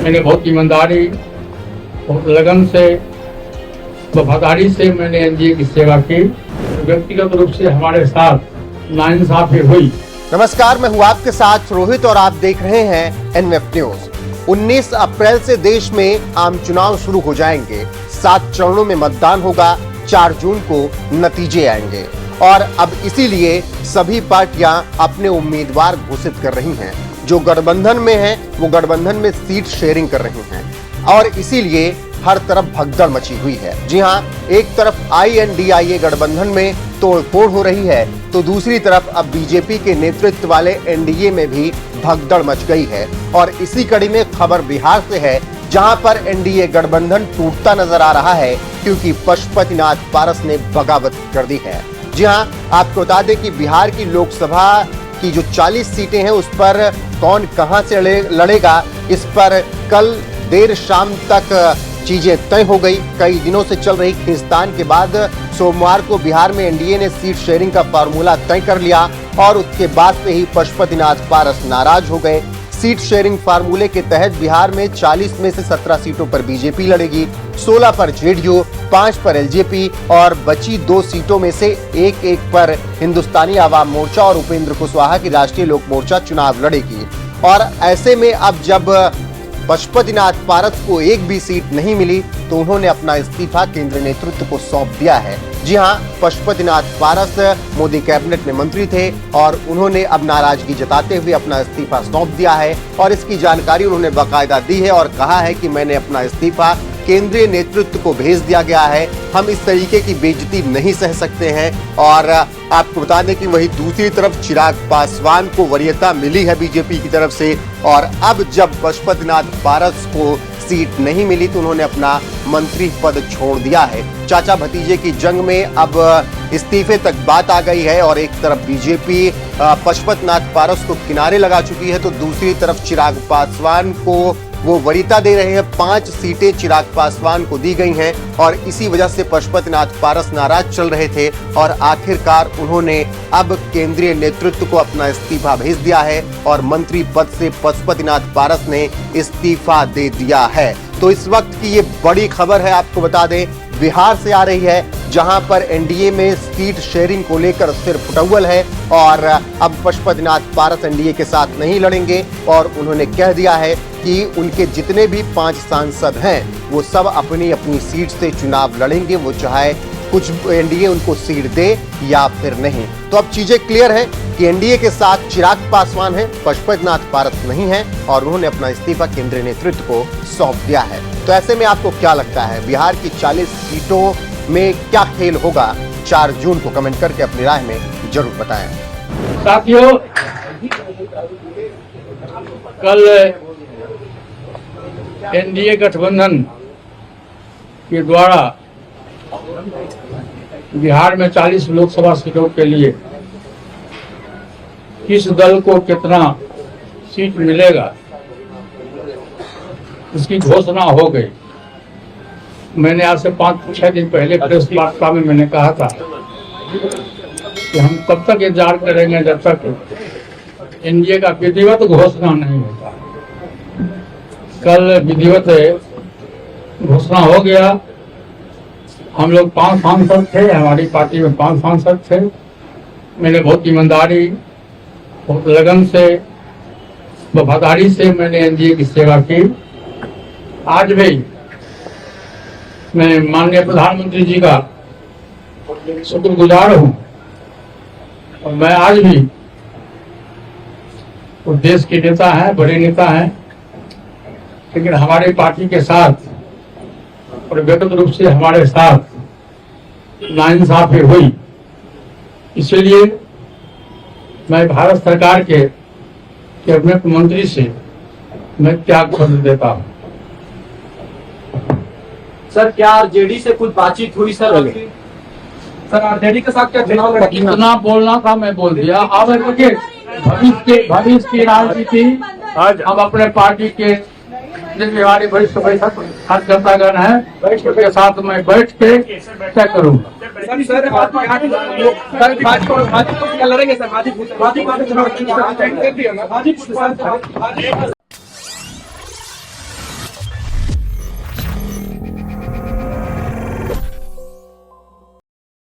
मैंने बहुत ईमानदारी, बहुत लगन से, वफादारी से मैंने एनडीए की सेवा की। व्यक्तिगत रूप से हमारे साथ नाइंसाफी हुई। नमस्कार, मैं हूं आपके साथ रोहित और आप देख रहे हैं एनवेब न्यूज। 19 अप्रैल से देश में आम चुनाव शुरू हो जाएंगे। 7 चरणों में मतदान होगा। 4 जून को नतीजे आएंगे और अब इसीलिए सभी पार्टियां अपने उम्मीदवार घोषित कर रही हैं। जो गठबंधन में हैं, वो गठबंधन में सीट शेयरिंग कर रही हैं और इसीलिए हर तरफ भगदड़ मची हुई है। जी हां, एक तरफ INDIA गठबंधन में तोड़फोड़ हो रही है तो दूसरी तरफ अब बीजेपी के नेतृत्व वाले एनडीए में भी भगदड़ मच गई है। और इसी कड़ी में खबर बिहार से है, जहां पर एनडीए गठबंधन टूटता नजर आ रहा है क्योंकि पशुपतिनाथ पारस ने बगावत कर दी है। जी हां, आपको बता दें कि बिहार की लोकसभा की जो 40 सीटें हैं उस पर कौन कहां से लड़ेगा, इस पर कल देर शाम तक चीजें तय हो गई। कई दिनों से चल रही खींचतान के बाद सोमवार को बिहार में एनडीए ने सीट शेयरिंग का फार्मूला तय कर लिया और उसके बाद से ही पशुपतिनाथ पारस नाराज हो गए। सीट शेयरिंग फार्मूले के तहत बिहार में 40 में से 17 सीटों पर बीजेपी लड़ेगी, 16 पर जेडीयू, 5 पर एलजेपी और बची 2 सीटों में से एक पर हिंदुस्तानी आवाम मोर्चा और उपेंद्र कुशवाहा की राष्ट्रीय लोक मोर्चा चुनाव लड़ेगी। और ऐसे में अब जब पशुपतिनाथ पारस को एक भी सीट नहीं मिली तो उन्होंने अपना इस्तीफा केंद्रीय नेतृत्व को सौंप दिया है। जी हां, पशुपतिनाथ पारस मोदी कैबिनेट में मंत्री थे और उन्होंने अब नाराजगी जताते हुए अपना इस्तीफा सौंप दिया है और इसकी जानकारी उन्होंने बाकायदा दी है और कहा है कि मैंने अपना इस्तीफा केंद्रीय नेतृत्व को भेज दिया गया है। हम इस तरीके की बेइज्जती नहीं सह सकते हैं। और आपको बता दें कि वही दूसरी तरफ चिराग पासवान को वरीयता मिली है बीजेपी की तरफ से और अब जब पशुपतिनाथ पारस को सीट नहीं मिली तो उन्होंने अपना मंत्री पद छोड़ दिया है। चाचा भतीजे की जंग में अब इस्तीफे तक बात आ गई है और एक तरफ बीजेपी पशुपतिनाथ पारस को किनारे लगा चुकी है तो दूसरी तरफ चिराग पासवान को वो वरीयता दे रहे हैं। 5 सीटें चिराग पासवान को दी गई हैं और इसी वजह से पशुपतिनाथ पारस नाराज चल रहे थे और आखिरकार उन्होंने अब केंद्रीय नेतृत्व को अपना इस्तीफा भेज दिया है और मंत्री पद से पशुपतिनाथ पारस ने इस्तीफा दे दिया है। तो इस वक्त की ये बड़ी खबर है, आपको बता दें बिहार से आ रही है, जहां पर एनडीए में सीट शेयरिंग को लेकर सिर्फ फुटअव्वल है और अब पशुपतिनाथ पारस एनडीए के साथ नहीं लड़ेंगे और उन्होंने कह दिया है कि उनके जितने भी 5 सांसद हैं वो सब अपनी अपनी सीट से चुनाव लड़ेंगे, वो चाहे कुछ एनडीए उनको सीट दे या फिर नहीं। तो अब चीजें क्लियर है कि एनडीए के साथ चिराग पासवान है, पशुपतिनाथ पारस नहीं है और उन्होंने अपना इस्तीफा केंद्रीय नेतृत्व को सौंप दिया है। तो ऐसे में आपको क्या लगता है, बिहार की 40 सीटों में क्या खेल होगा? 4 जून को कमेंट करके अपनी राय में जरूर बताएं। साथियों, कल एनडीए गठबंधन के द्वारा बिहार में 40 लोकसभा सीटों के लिए किस दल को कितना सीट मिलेगा इसकी घोषणा हो गई। मैंने आज से 5-6 दिन पहले प्रेस वार्ता में मैंने कहा था कि हम तब तक इंतजार करेंगे जब तक एनडीए का विधिवत घोषणा नहीं होता। कल विधिवत घोषणा हो गया। हम लोग 5 सांसद थे, हमारी पार्टी में 5 सांसद थे। मैंने बहुत ईमानदारी, बहुत लगन से, वफादारी से मैंने एनडीए की सेवा की। आज भी मैं माननीय प्रधानमंत्री जी का शुक्रगुजार हूँ और मैं आज भी वो देश के नेता हैं, बड़े नेता हैं, लेकिन हमारी पार्टी के साथ और व्यक्तिगत रूप से हमारे साथ नाइंसाफी हुई। इसलिए मैं भारत सरकार के कैबिनेट मंत्री से मैं त्याग पत्र देता हूँ। सर, क्या आरजेडी से कुछ बातचीत हुई सर? आरजेडी के साथ क्या चुनाव कितना बोलना था मैं बोल दिया। अब देखिए, भविष्य की राजनीति हम अपने पार्टी के हमारी वरिष्ठ हर जनतागण है, उसके साथ मैं बैठ के तय करूँगा। लड़ेंगे सर,